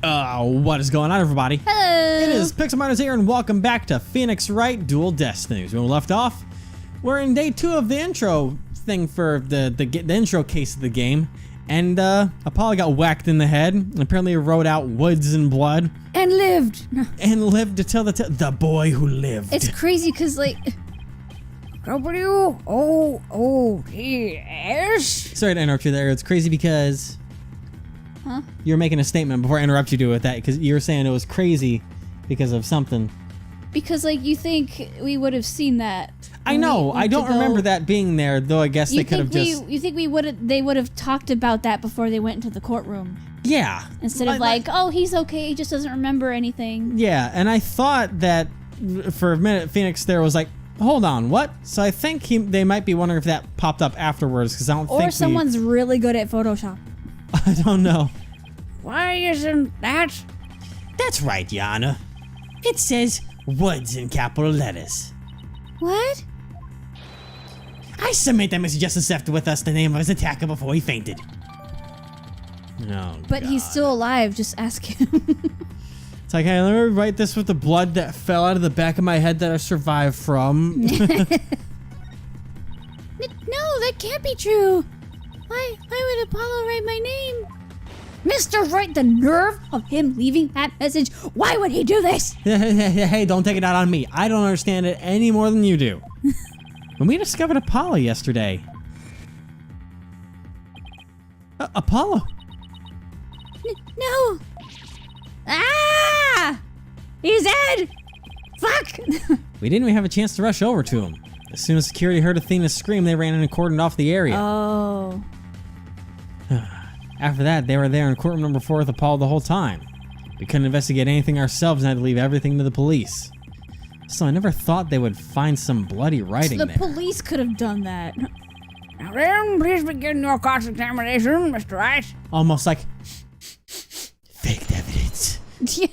What is going on, everybody? Hello! It is Pixelminers here, and welcome back to Phoenix Wright Dual Destinies. When we left off, we're in day 2 of the intro thing for the intro case of the game, and Apollo got whacked in the head, and apparently wrote out "woods and blood" And lived! and lived to tell the boy who lived. It's crazy because, like... W? Oh, yes? Sorry to interrupt you there. It's crazy because... Huh? You were making a statement before I interrupt you with that, because you were saying it was crazy because of something. Because, like, you think we would have seen that. I know. I don't remember that being there, though I guess they could have just... You think they would have talked about that before they went into the courtroom? Yeah. Instead of oh, he's okay, he just doesn't remember anything. Yeah, and I thought that for a minute Phoenix there was like, hold on, what? So I think they might be wondering if that popped up afterwards, because I don't think Or someone's really good at Photoshop. I don't know. Why isn't that? That's right, Yana. It says woods in capital letters. What? I submit that Mr. Justice left with us the name of his attacker before he fainted. Oh, But God. he's still alive, just ask him. It's like, hey, let me write this with the blood that fell out of the back of my head that I survived from. No, that can't be true. Why would Apollo write my name? Mr. Wright, the nerve of him leaving that message. Why would he do this? Hey, don't take it out on me. I don't understand it any more than you do. When we discovered Apollo yesterday. Apollo? No. Ah! He's dead! Fuck! We didn't even have a chance to rush over to him. As soon as security heard Athena's scream, they ran in and cordoned off the area. Oh. After that, they were there in courtroom number 4 with Apollo the whole time. We couldn't investigate anything ourselves and had to leave everything to the police. So I never thought they would find some bloody writing The there. police could have done that. Now then, please begin your cross-examination, Mr. Wright. Almost like fake evidence. Yeah.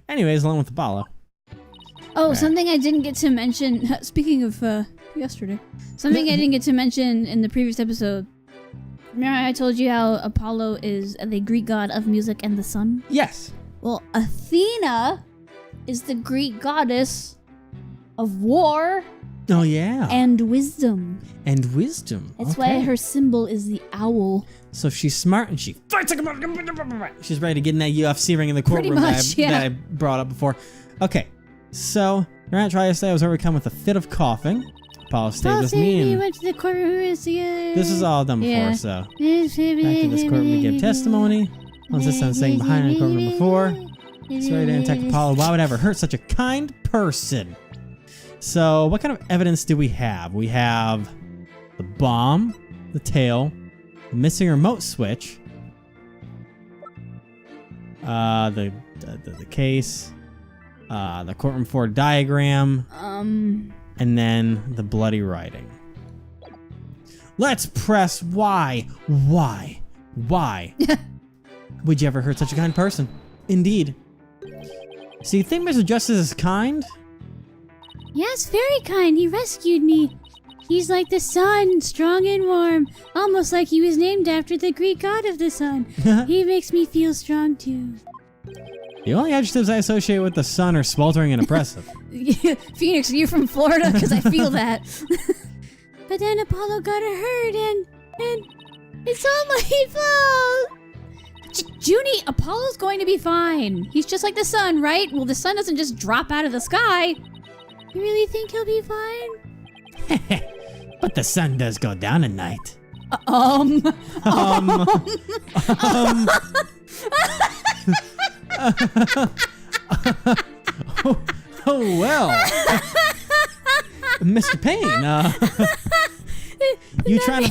Anyways, along with Apollo. Oh, something I didn't get to mention, speaking of yesterday, something I didn't get to mention in the previous episode. Remember I told you how Apollo is the Greek god of music and the sun? Yes. Well, Athena is the Greek goddess of war Oh, yeah. and wisdom. And wisdom. That's Okay. why her symbol is the owl. So she's smart and she fights like a... She's ready to get in that UFC ring in the Pretty courtroom much, that I brought up before. Okay, so Grant tried to say I was overcome with a fit of coughing. Apollo stayed with me, We and went to the courtroom together. this is all done before, Yeah. so back to this courtroom to give testimony. Once this son's staying behind in courtroom number 4. He's ready to attack Apollo. Why would I ever hurt such a kind person? So, what kind of evidence do we have? We have the bomb, the tail, the missing remote switch, the case, the courtroom 4 diagram, and then the bloody writing. Let's press Y. Why? Why would you ever hurt such a kind person? Indeed. So you think Mr. Justice is kind? Yes, very kind. He rescued me. He's like the sun, strong and warm, almost like he was named after the Greek god of the sun. He makes me feel strong too. The only adjectives I associate with the sun are sweltering and oppressive. Phoenix, are you from Florida? Because I feel that. But then Apollo got hurt, and it's all my fault. Junie, Apollo's going to be fine. He's just like the sun, right? Well, the sun doesn't just drop out of the sky. You really think he'll be fine? But the sun does go down at night. Oh well. Mr. Payne, you trying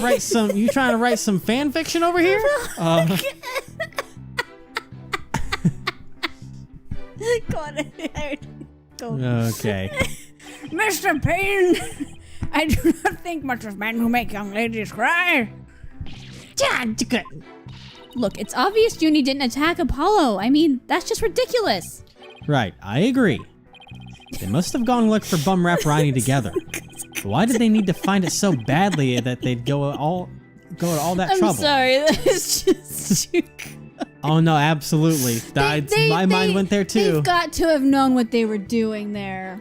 to write some fan fiction over here? Okay. Mr. Payne, I do not think much of men who make young ladies cry. Look, it's obvious Junie didn't attack Apollo. I mean, that's just ridiculous. Right, I agree. They must have gone look for bum rap riding together. Why did they need to find it so badly that they'd go to all that trouble? I'm sorry, that is just too... Oh no, absolutely. My mind went there too. They've got to have known what they were doing there.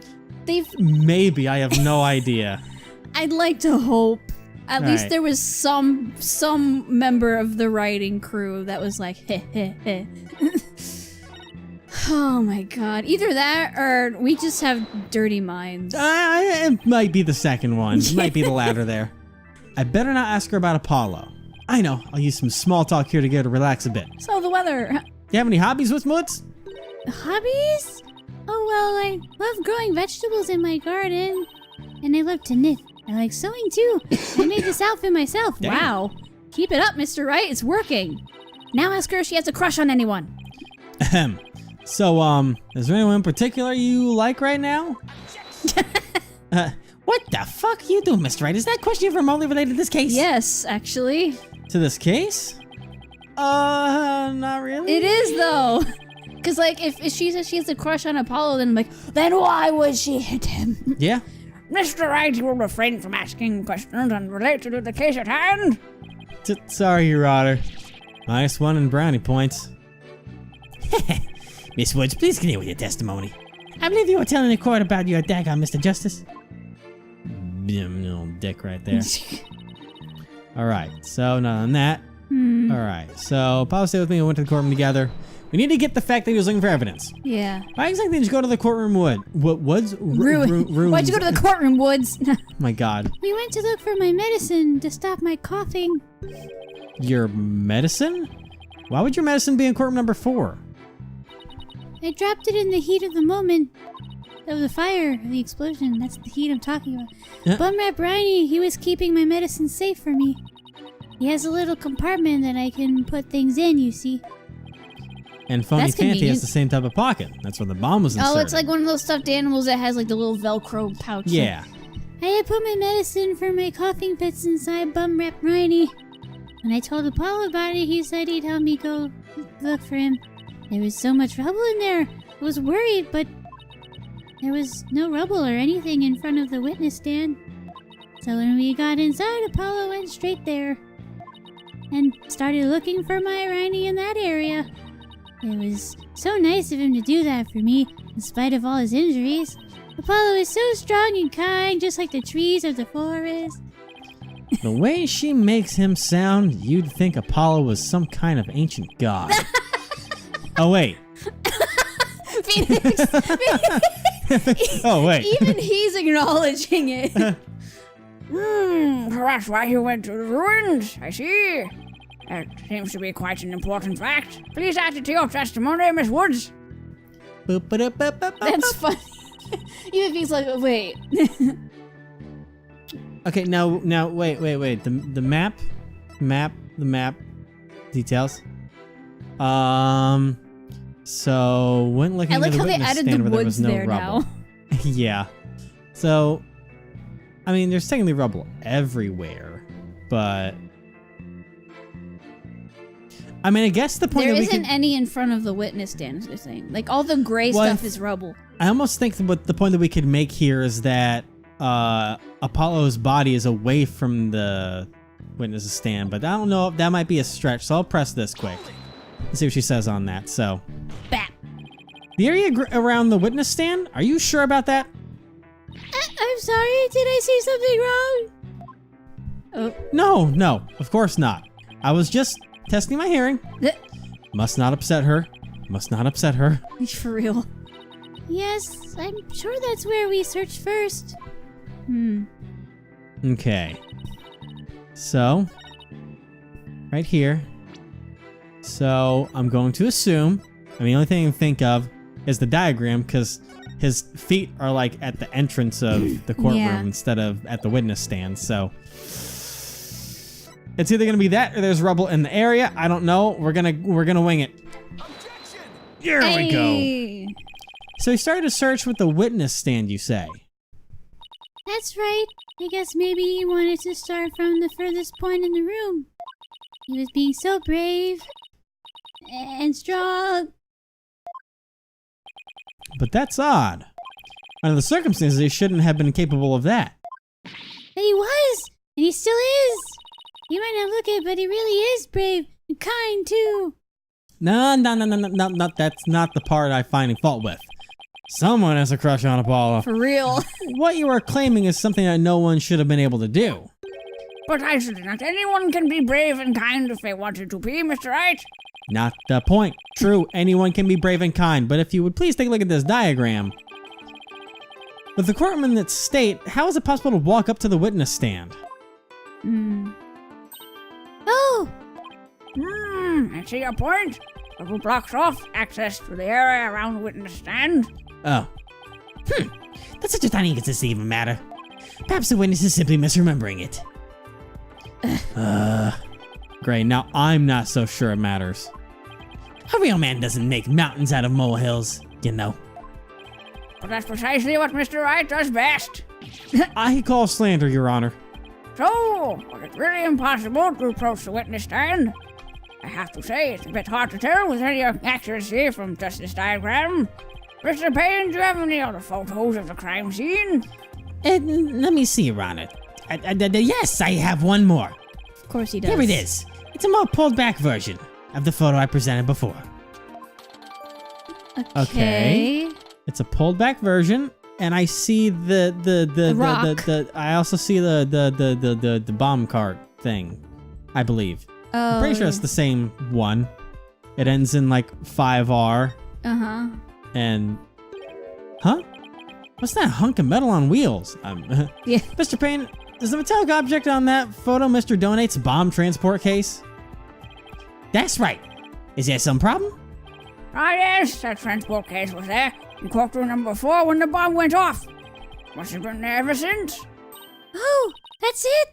Maybe, I have no idea. I'd like to hope. At least right. there was some member of the writing crew that was like, heh heh heh. Oh my god. Either that or we just have dirty minds. It might be the second one. It might be the latter there. I better not ask her about Apollo. I know. I'll use some small talk here to get her to relax a bit. So the weather. You have any hobbies with Moods? Hobbies? Oh well, I love growing vegetables in my garden. And I love to knit. I like sewing too. I made this outfit myself. Damn. Wow. Keep it up, Mr. Wright. It's working. Now ask her if she has a crush on anyone. Ahem. So, is there anyone in particular you like right now? What the fuck are you doing, Mr. Wright? Is that question remotely related to this case? Yes, actually. To this case? Not really. It is though. Cause like if she says she has a crush on Apollo, then I'm like, then why would she hit him? Yeah. Mr. Wright, you will refrain from asking questions unrelated to the case at hand. Sorry, Your Honor. -1 in brownie points. Miss Woods, please continue with your testimony. I believe you were telling the court about your attack on Mr. Justice. Little dick right there. Alright, so none on that. Alright, so Apollo stayed with me and went to the courtroom together. We need to get the fact that he was looking for evidence. Yeah. Why exactly did you go to the courtroom Woods? Rooms. Why'd you go to the courtroom, Woods? Oh my god. We went to look for my medicine to stop my coughing. Your medicine? Why would your medicine be in courtroom number 4? I dropped it in the heat of the moment of the fire, the explosion. That's the heat I'm talking about. Yeah. Bumrat Briny, he was keeping my medicine safe for me. He has a little compartment that I can put things in, you see. And Phony That's Tanty has convenient. the same type of pocket. That's where the bomb was inserted. Oh, it's like one of those stuffed animals that has like the little Velcro pouch. Yeah. I had put my medicine for my coughing fits inside Bumrat Briny. When I told Apollo about it, he said he'd help me go look for him. There was so much rubble in there. I was worried, but there was no rubble or anything in front of the witness stand. So when we got inside, Apollo went straight there and started looking for my Rhiney in that area. It was so nice of him to do that for me, in spite of all his injuries. Apollo is so strong and kind, just like the trees of the forest. The way she makes him sound, you'd think Apollo was some kind of ancient god. Oh, wait. Phoenix! Oh, wait. Even he's acknowledging it. Perhaps why he went to the ruins. I see. That seems to be quite an important fact. Please add it to your testimony, Miss Woods. That's funny. Even if he's like, wait. Okay, now, wait. The map details. So went looking I like at the how they witness added stand the where there woods was no there rubble. now. Yeah. So, I mean, there's technically rubble everywhere, but I mean, I guess the point There that we isn't could, any in front of the witness stand, is what they're saying. Like, all the gray Well, stuff is rubble. I almost think that what the point that we could make here is that Apollo's body is away from the witness stand, but I don't know if that might be a stretch, so I'll press this quick. Let's see what she says on that. So, Bap. the area around the witness stand, are you sure about that? I'm sorry, did I say something wrong? Oh. No, of course not. I was just testing my hearing. Must not upset her. For real. Yes, I'm sure that's where we searched first. Okay. So, right here. So, I'm going to assume, the only thing I can think of is the diagram, because his feet are like at the entrance of the courtroom Yeah. instead of at the witness stand, so it's either gonna be that or there's rubble in the area. I don't know. We're gonna wing it. Objection! Here we go. So he started a search with the witness stand, you say? That's right. I guess maybe he wanted to start from the furthest point in the room. He was being so brave and strong. But that's odd. Under the circumstances, he shouldn't have been capable of that. But he was, and he still is. You might not look it, but he really is brave and kind too. No, that's not the part I find fault with. Someone has a crush on Apollo. For real. What you are claiming is something that no one should have been able to do. But I said not anyone can be brave and kind if they wanted to be, Mr. Wright. Not the point. True, anyone can be brave and kind, but if you would please take a look at this diagram. With the courtroom in its state, how is it possible to walk up to the witness stand? Oh! I see your point. But who blocks off access to the area around the witness stand? Oh. That's such a tiny inconsistency of a matter. Perhaps the witness is simply misremembering it. Great, now I'm not so sure it matters. A real man doesn't make mountains out of molehills, you know. But that's precisely what Mr. Wright does best. I call slander, Your Honor. So, was it really impossible to approach the witness stand? I have to say, it's a bit hard to tell with any accuracy from just this diagram. Mr. Payne, do you have any other photos of the crime scene? Let me see, Your Honor. Yes, I have one more. Of course he does. Here it is. It's a more pulled back version of the photo I presented before. Okay. It's a pulled back version, and I see the rock. I also see the bomb cart thing, I believe. Oh, I'm pretty sure it's the same one. It ends in like 5R. Uh-huh. And what's that hunk of metal on wheels? Yeah. Mr. Payne, is the metallic object on that photo Mr. Donate's bomb transport case? That's right. Is there some problem? Ah, yes, that transport case was there in courtroom number 4 when the bomb went off. Must have been there ever since. Oh, that's it?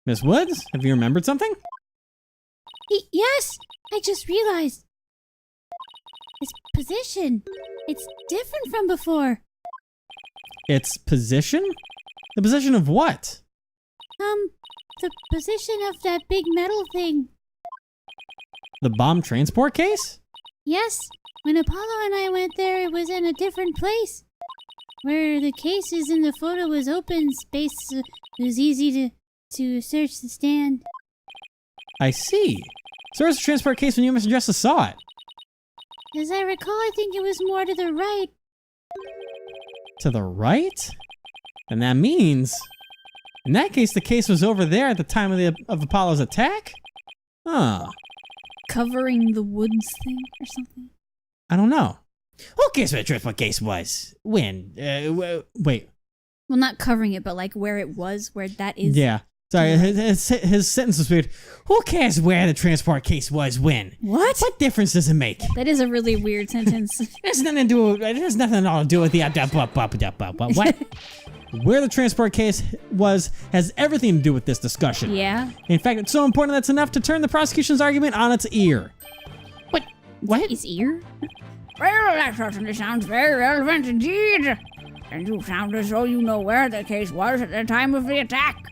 Miss Woods, have you remembered something? Yes, I just realized. Its position. It's different from before. Its position? The position of what? The position of that big metal thing. The bomb transport case? Yes, when Apollo and I went there, it was in a different place. Where the case is in the photo was open space, it was easy to search the stand. I see. So where's the transport case when you and Mr. Justice saw it? As I recall, I think it was more to the right. To the right? And that means, in that case, the case was over there at the time of Apollo's attack? Huh. Covering the woods thing or something? I don't know. Who cares where the transport case was? When? Wait. Well, not covering it, but like where it was, where that is. Yeah. Sorry, his sentence was weird. Who cares where the transport case was when? What? What difference does it make? That is a really weird sentence. It has nothing at all to do with the what? Where the transport case was has everything to do with this discussion. Yeah. In fact, it's so important that's enough to turn the prosecution's argument on its ear. What? His ear? Well, that certainly sounds very relevant indeed. And you sound as though you know where the case was at the time of the attack.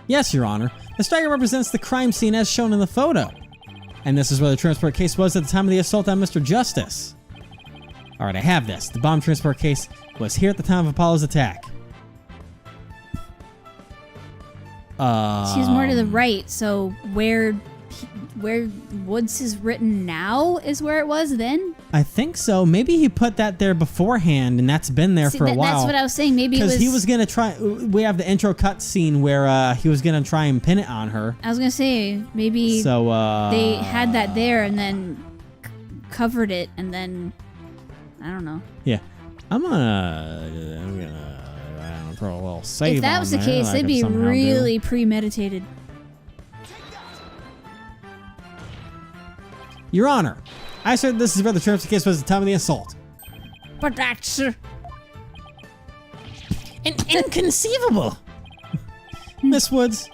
Yes, Your Honor. The striker represents the crime scene as shown in the photo. And this is where the transport case was at the time of the assault on Mr. Justice. Alright, I have this. The bomb transport case was here at the time of Apollo's attack. She's more to the right, so where Woods is written now is where it was then? I think so. Maybe he put that there beforehand, and that's been there for a while. That's what I was saying. Maybe it was... Because he was going to try... We have the intro cut scene where he was going to try and pin it on her. I was going to say, maybe they had that there and then covered it, and then... I don't know. Yeah. I'm gonna throw a little save If that on was the there case, that I it'd could be somehow really do. premeditated. Your Honor, I said this is where the transport case was at the time of the assault. But that's... Inconceivable! Miss Woods,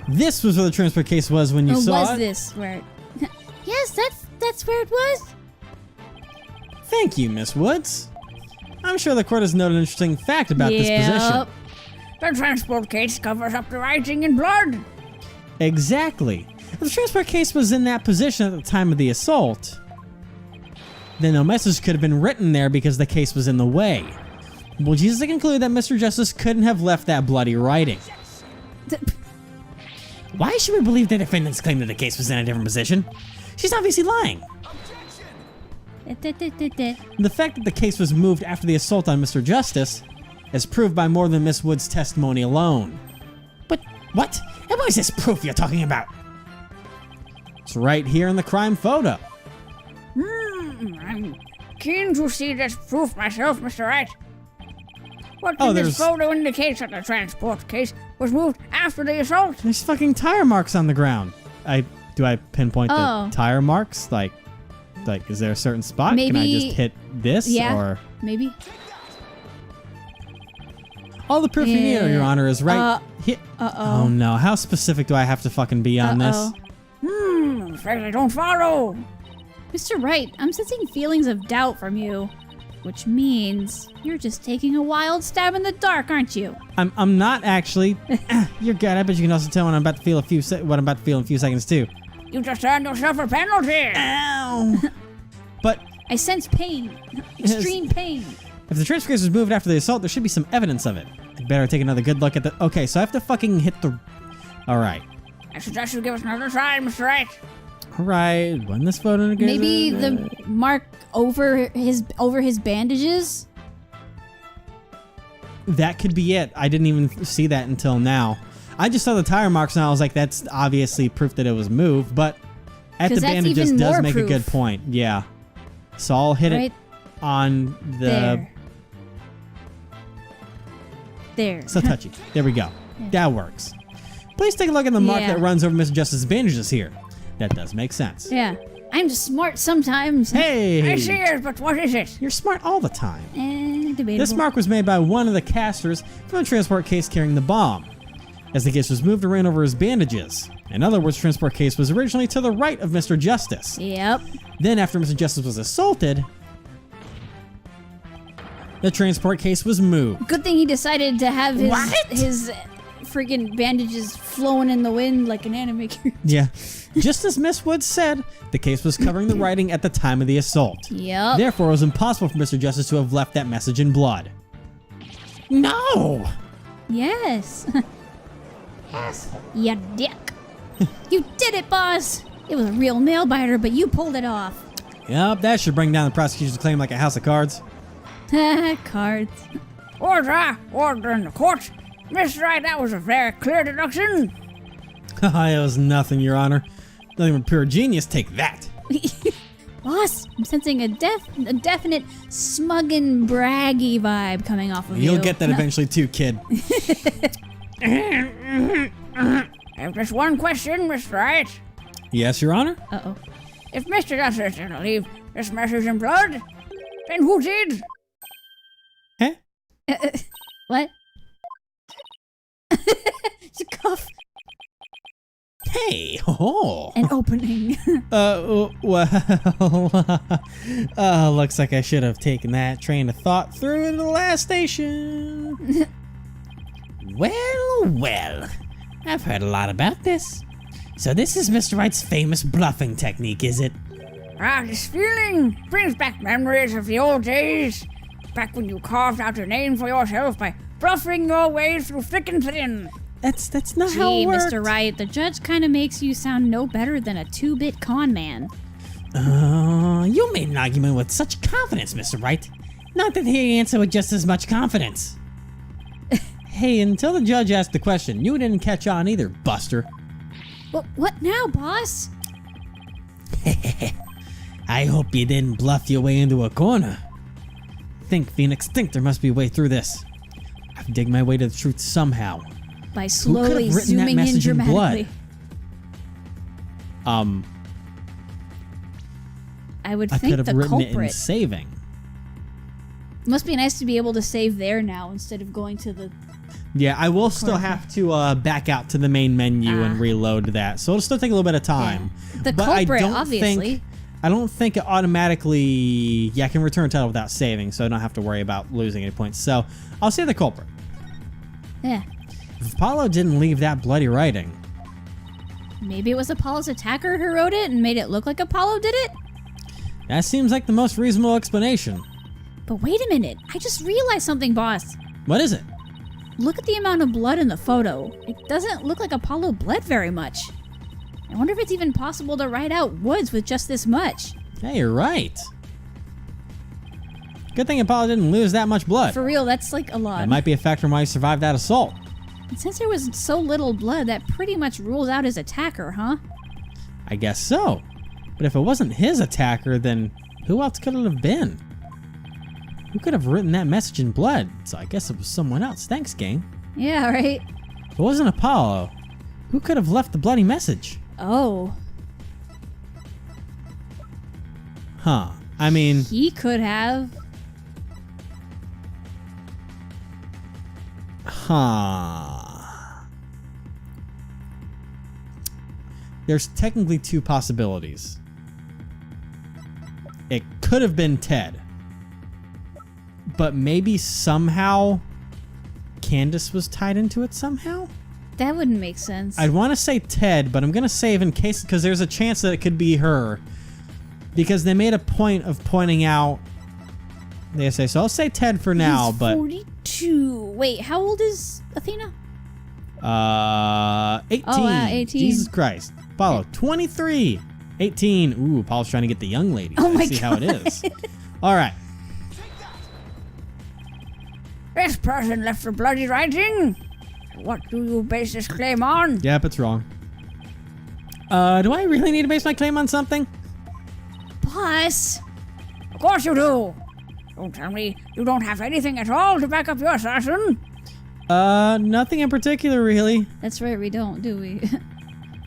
this was where the transport case was when you saw it. Was this where it... Yes, that's where it was. Thank you, Miss Woods. I'm sure the court has noted an interesting fact about this position. The transport case covers up the writing in blood. Exactly. If the transport case was in that position at the time of the assault, then no message could have been written there because the case was in the way. Well, Jesus concluded that Mr. Justice couldn't have left that bloody writing. Why should we believe the defendant's claim that the case was in a different position? She's obviously lying. The fact that the case was moved after the assault on Mr. Justice is proved by more than Miss Wood's testimony alone. But what? And what is this proof you're talking about? It's right here in the crime photo. I'm keen to see this proof myself, Mr. Wright. What in this photo indicates that the transport case was moved after the assault? There's fucking tire marks on the ground. Do I pinpoint the tire marks? Like, is there a certain spot? Maybe, can I just hit this? Yeah, or maybe. All the proof you need, Your Honor, is right. Oh no! How specific do I have to fucking be on this? I'm afraid I don't follow. Mr. Wright, I'm sensing feelings of doubt from you, which means you're just taking a wild stab in the dark, aren't you? I'm not actually. You're good. I bet you can also tell when I'm about to feel what I'm about to feel in a few seconds too. You just earned yourself a penalty. Ow! But I sense pain, extreme pain. If the transfer case was moved after the assault, there should be some evidence of it. I'd better take another good look at the. Okay, so I have to fucking hit the. All right. I suggest you give us another try, Mr. Wright. All right. When this photo again. Maybe the mark over his bandages. That could be it. I didn't even see that until now. I just saw the tire marks and I was like, that's obviously proof that it was moved. But at the bandages does make a good point. Yeah. So I'll hit it on the. There. So touchy. There we go. That works. Please take a look at the mark that runs over Mr. Justice's bandages here. That does make sense. Yeah. I'm just smart sometimes. Hey! I see it, but what is it? You're smart all the time. Debatable. This mark was made by one of the casters from the transport case carrying the bomb. As the case was moved, it ran over his bandages. In other words, the transport case was originally to the right of Mr. Justice. Yep. Then, after Mr. Justice was assaulted, the transport case was moved. Good thing he decided to have his freaking bandages flowing in the wind like an anime character. Yeah. Just as Miss Woods said, the case was covering the writing at the time of the assault. Yep. Therefore, it was impossible for Mr. Justice to have left that message in blood. No! Yes. You dick. You did it, boss. It was a real nail biter, but you pulled it off. Yep, that should bring down the prosecution's claim like a house of cards. Cards. Order in the court. Mr. Wright, that was a very clear deduction. It was nothing, Your Honor. Nothing but pure genius. Take that. Boss, I'm sensing a definite smug and braggy vibe coming off of you. You'll get that eventually too, kid. I have just one question, Mr. Wright. Yes, Your Honor? Uh-oh. If Mr. Justice didn't leave this message in blood, then who did? Huh? What? It's a cough. Hey, oh. An opening. Looks like I should have taken that train of thought through to the last station. Well, I've heard a lot about this. So this is Mr. Wright's famous bluffing technique, is it? This feeling brings back memories of the old days. Back when you carved out a name for yourself by bluffing your way through thick and thin. That's not how it works. Mr. Wright, the judge kind of makes you sound no better than a 2-bit con man. You made an argument with such confidence, Mr. Wright. Not that he answered with just as much confidence. Hey, until the judge asked the question, you didn't catch on either, Buster. What now, boss? I hope you didn't bluff your way into a corner. Think, Phoenix, think there must be a way through this. I've dig my way to the truth somehow. By slowly zooming in dramatically. I would think I could have written culprit. it in saving. Must be nice to be able to save there now instead of going to the... Yeah, I will still have to back out to the main menu and reload that. So it'll still take a little bit of time. Yeah. The but culprit, I don't obviously. I don't think it automatically... Yeah, I can return title without saving, so I don't have to worry about losing any points. So I'll say the culprit. Yeah. If Apollo didn't leave that bloody writing... Maybe it was Apollo's attacker who wrote it and made it look like Apollo did it? That seems like the most reasonable explanation. But wait a minute. I just realized something, boss. What is it? Look at the amount of blood in the photo. It doesn't look like Apollo bled very much. I wonder if it's even possible to write out Woods with just this much. Hey, you're right. Good thing Apollo didn't lose that much blood. For real, that's like a lot. That might be a factor in why he survived that assault. And since there was so little blood, that pretty much rules out his attacker, huh? I guess so. But if it wasn't his attacker, then who else could it have been? Who could have written that message in blood? So I guess it was someone else. Thanks, gang. Yeah, right? If it wasn't Apollo, who could have left the bloody message? Oh. Huh. I mean... He could have. Huh. There's technically two possibilities. It could have been Ted. But maybe somehow Candace was tied into it somehow? That wouldn't make sense. I'd want to say Ted, but I'm going to save in case, because there's a chance that it could be her. Because they made a point of pointing out, they say, so I'll say Ted for now, He's but... 42. Wait, how old is Athena? 18. Oh, wow, 18. Jesus Christ. Apollo, 23. 18. Ooh, Apollo's trying to get the young lady. Oh my I see how it God. is. All right. This person left for bloody writing. What do you base this claim on? Yep, it's wrong. Do I really need to base my claim on something? Boss. Of course you do. Don't tell me you don't have anything at all to back up your assertion. Nothing in particular, really. That's right, we don't, do we?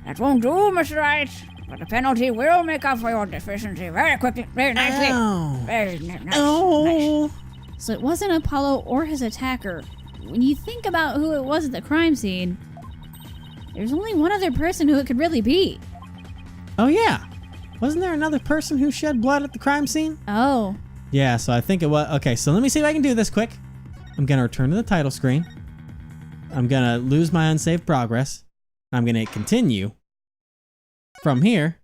That won't do, Mr. Wright. But the penalty will make up for your deficiency very quickly, very nicely. Ow. Very nice. Oh. So it wasn't Apollo or his attacker. When you think about who it was at the crime scene, there's only one other person who it could really be. Oh, yeah. Wasn't there another person who shed blood at the crime scene? Oh. Yeah, so I think it was... Okay, so let me see if I can do this quick. I'm going to return to the title screen. I'm going to lose my unsaved progress. I'm going to continue from here.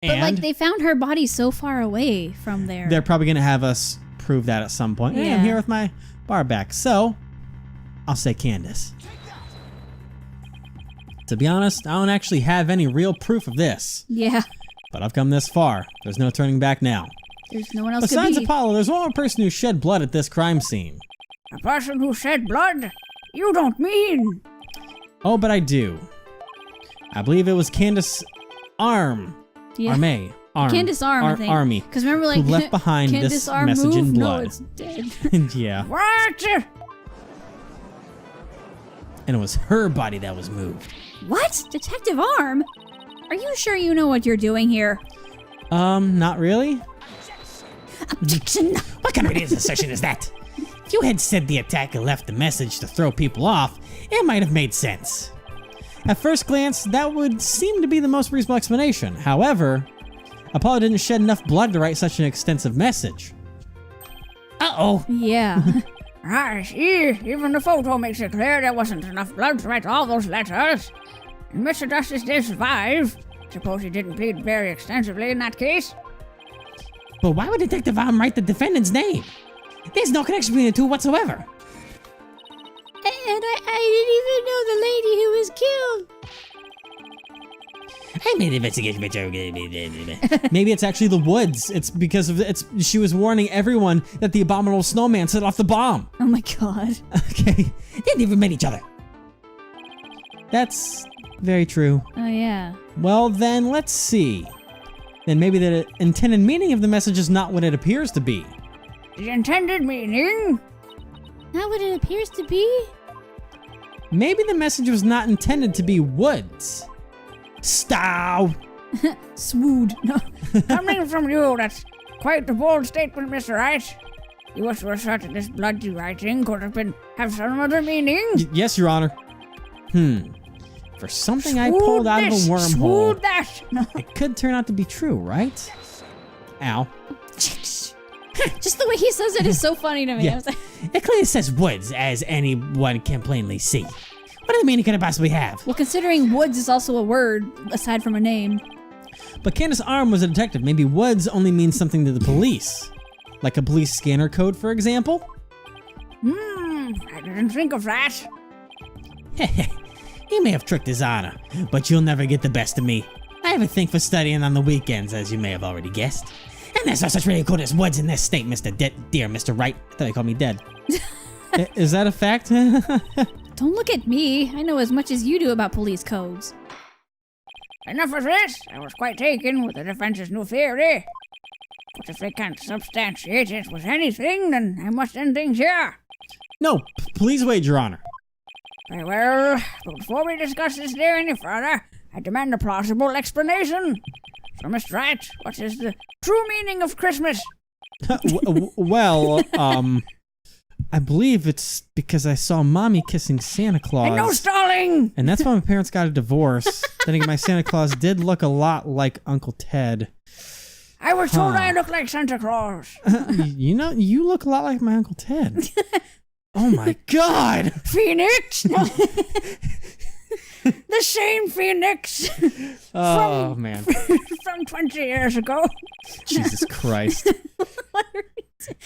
But like they found her body so far away from there. They're probably going to have us prove that at some point. Hey, I'm here with my bar back. So, I'll say Candace. To be honest, I don't actually have any real proof of this. Yeah. But I've come this far. There's no turning back now. There's no one else Besides could be. Apollo, there's one more person who shed blood at this crime scene. A person who shed blood? You don't mean... Oh, but I do. I believe it was Candace Arm. Yeah. Arme. Arm. Candace Arm, I think. Army. Because remember, like, who left behind Candace this Arm message move? in blood. No, it's dead. Yeah. What? And it was her body that was moved. What? Detective Arm? Are you sure you know what you're doing here? Not really. Objection! What kind of idiot's assertion is that? If you had said the attacker left the message to throw people off, it might have made sense. At first glance, that would seem to be the most reasonable explanation. However, Apollo didn't shed enough blood to write such an extensive message. Uh-oh. Yeah. I see. Even the photo makes it clear there wasn't enough blood to write all those letters. And Mr. Justice did survive. Suppose he didn't plead very extensively in that case? But why would Detective Arm write the defendant's name? There's no connection between the two whatsoever. And I didn't even know the lady who was killed. I made an investigation. Maybe it's actually the Woods. It's because of she was warning everyone that the abominable snowman set off the bomb. Oh my god. Okay. They didn't even met each other. That's very true. Oh yeah. Well, then let's see. Then maybe the intended meaning of the message is not what it appears to be. The intended meaning? Not what it appears to be? Maybe the message was not intended to be Woods. Stow. Swood. No. Coming from you, that's quite the bold statement, Mr. Wright. You wish to assert that this bloody writing could have some other meaning? Yes, Your Honor. For something I pulled out of a wormhole, Swood that. No. it could turn out to be true, right? Ow. Just the way he says it is so funny to me. Yeah. I was like, It clearly says Woods, as anyone can plainly see. What other meaning could it possibly have? well, considering Woods is also a word aside from a name. But Candace Arm was a detective. Maybe Woods only means something to the police. Like a police scanner code, for example? I didn't think of that. You may have tricked his honor, but you'll never get the best of me. I have a thing for studying on the weekends, as you may have already guessed. And Goodness, there's such really cool as woods in this state, dear Mr. Wright. I thought you called me dead. Is that a fact? Don't look at me. I know as much as you do about police codes. Enough of this. I was quite taken with the defense's new theory. But if they can't substantiate it with anything, then I must end things here. No, please wait, Your Honor. Very well, but before we discuss this theory any further, I demand a plausible explanation. So, Mr. Wright, what is the true meaning of Christmas? Well, I believe it's because I saw Mommy kissing Santa Claus. And no stalling! And that's why my parents got a divorce. Then again, my Santa Claus did look a lot like Uncle Ted. I was told I look like Santa Claus. You know, you look a lot like my Uncle Ted. Oh my God! Phoenix! The same Phoenix! Oh, man. From 20 years ago. Jesus Christ.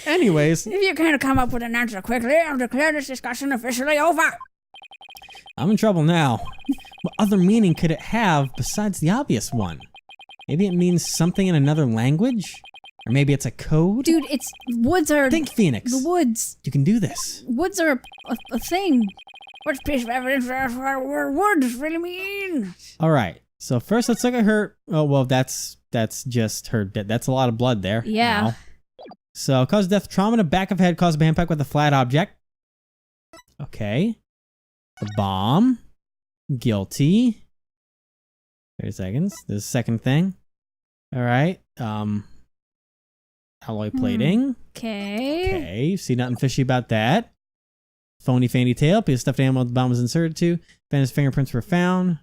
Anyways. If you can't come up with an answer quickly, I'll declare this discussion officially over. I'm in trouble now. What other meaning could it have besides the obvious one? Maybe it means something in another language? Or maybe it's a code? Dude, woods are... Think, Phoenix. The woods. You can do this. Woods are a thing. Which piece of evidence for what woods really mean? All right. So first, let's look at her. Oh, well, that's just her. That's a lot of blood there. Yeah. Now. So cause death, trauma in the back of head, caused by impact with a flat object. Okay. The bomb. Guilty. 30 seconds. This is the second thing. All right. Alloy plating. Okay. See nothing fishy about that. Phony fanny tail. Piece of stuffed animal the bomb was inserted to. Van's fingerprints were found.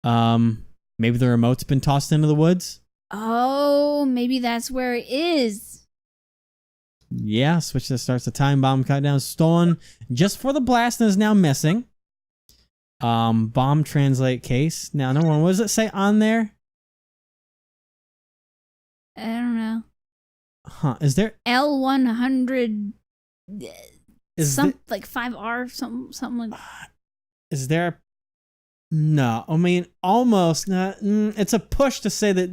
Maybe the remote's been tossed into the woods. Oh, maybe that's where it is. Yeah, switch that starts the time bomb countdown. Stolen just for the blast and is now missing. Bomb translate case. Now, number one, what does it say on there? I don't know. Huh? Is there L100? is like 5R, something like. Is there? No, I mean almost. Not, it's a push to say that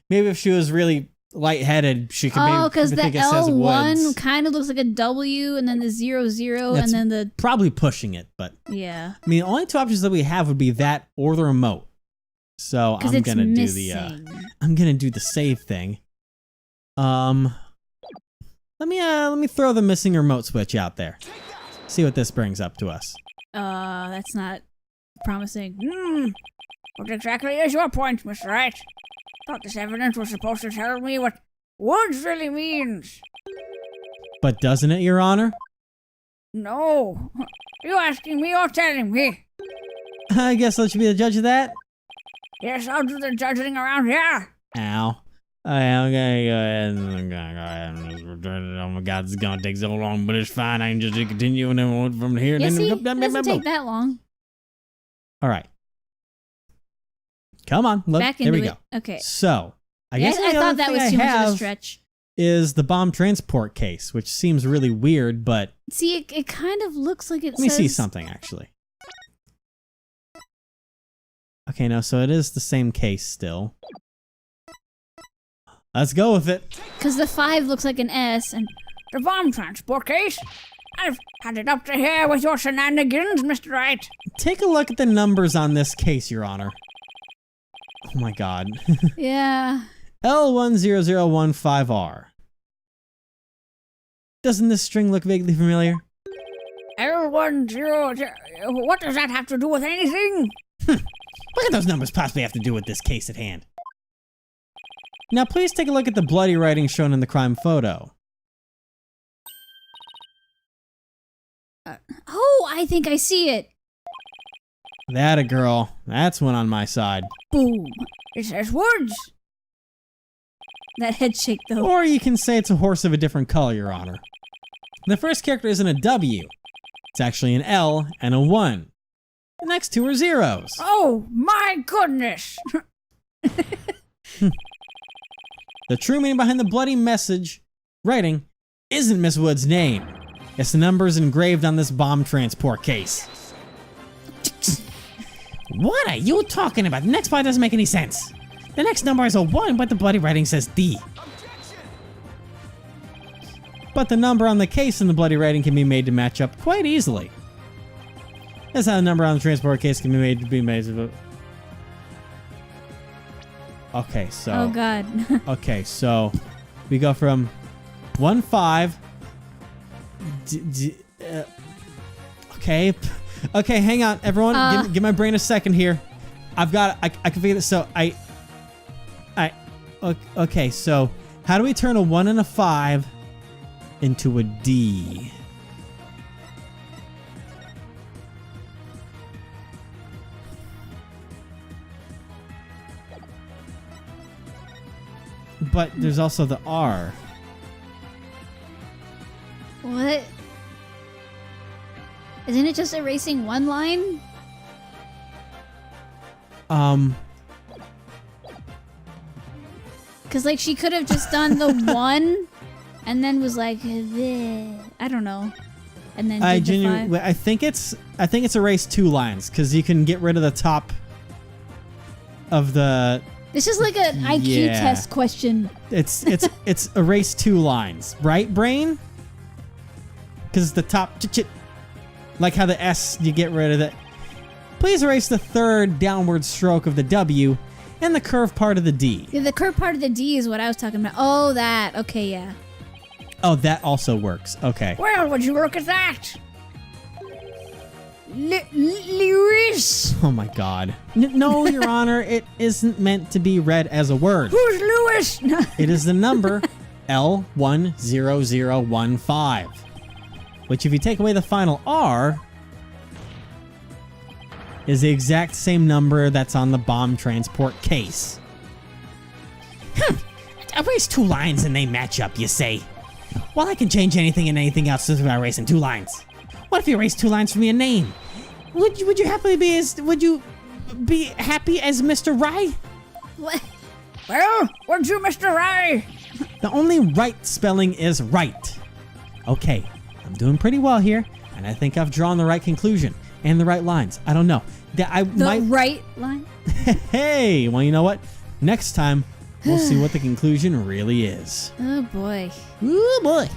maybe if she was really lightheaded, she could. Oh, because the L1 woods. kind of looks like a W, and then the 00, That's and then the probably pushing it, but yeah. I mean, the only two options that we have would be that or the remote. So I'm gonna do the save thing. Let me throw the missing remote switch out there. See what this brings up to us. That's not promising. What exactly is your point, Mr. Wright? Thought this evidence was supposed to tell me what woods really means. But doesn't it, Your Honor? No. Are you asking me or telling me? I guess I should be the judge of that. Yes, I'll do the judging around here. Ow. I'm gonna go ahead and oh my God, this is gonna take so long, but it's fine. I can just continue and then from here. Yeah, and see, then it doesn't take that long. All right. Come on, look. Back There into we it. go. Okay. So, I guess I thought that was too much of a stretch. Is the bomb transport case, which seems really weird, but see, it kind of looks like it. Let me see something actually. Okay, no, so it is the same case still. Let's go with it. Because the 5 looks like an S, and the bomb transport case. I've had it up to here with your shenanigans, Mr. Wright. Take a look at the numbers on this case, Your Honor. Oh my God. yeah. L10015R. Doesn't this string look vaguely familiar? L10. What does that have to do with anything? What could those numbers possibly have to do with this case at hand? Now, please take a look at the bloody writing shown in the crime photo. Oh, I think I see it. That a girl. That's one on my side. Boom. It says woods. That head shake, though. Or you can say it's a horse of a different color, Your Honor. The first character isn't a W. It's actually an L and a 1. The next two are zeros. Oh, my goodness. The true meaning behind the bloody message writing isn't Miss Wood's name. It's the numbers engraved on this bomb transport case. What are you talking about? The next part doesn't make any sense. The next number is a 1, but the bloody writing says D. But the number on the case in the bloody writing can be made to match up quite easily. That's how the number on the transport case can be made to... Okay, so... Oh, God. Okay, so we go from 1, 5... okay. Okay, hang on, everyone. Give my brain a second here. I've got... I can figure this. So, okay, so how do we turn a 1 and a 5 into a D? But there's also the R. What? Isn't it just erasing one line? Because, like, she could have just done the 1 and then was like, bleh. I don't know. And then did the 5. I think it's erased 2 lines because you can get rid of the top of the... This is like an IQ test question. It's erased 2 lines, right, brain? Because the top, like how the S, you get rid of it. Please erase the 3rd downward stroke of the W and the curved part of the D. Yeah, the curved part of the D is what I was talking about. Oh, that. Okay, yeah. Oh, that also works. Okay. Well, would you look at that? Lewis. Oh my God. No, Your Honor, it isn't meant to be read as a word. Who's Lewis? It is the number L10015, which if you take away the final R, is the exact same number that's on the bomb transport case. Erase 2 lines and they match up, you say? Well, I can change anything and anything else just by erasing 2 lines. What if you erase 2 lines from your name? Would you be happy as Mr. Wright? What? Well, would you, Mr. Wright? The only right spelling is right. Okay, I'm doing pretty well here, and I think I've drawn the right conclusion and the right lines. I don't know. Right line? Hey, well, you know what? Next time, we'll see what the conclusion really is. Oh, boy. Oh, boy.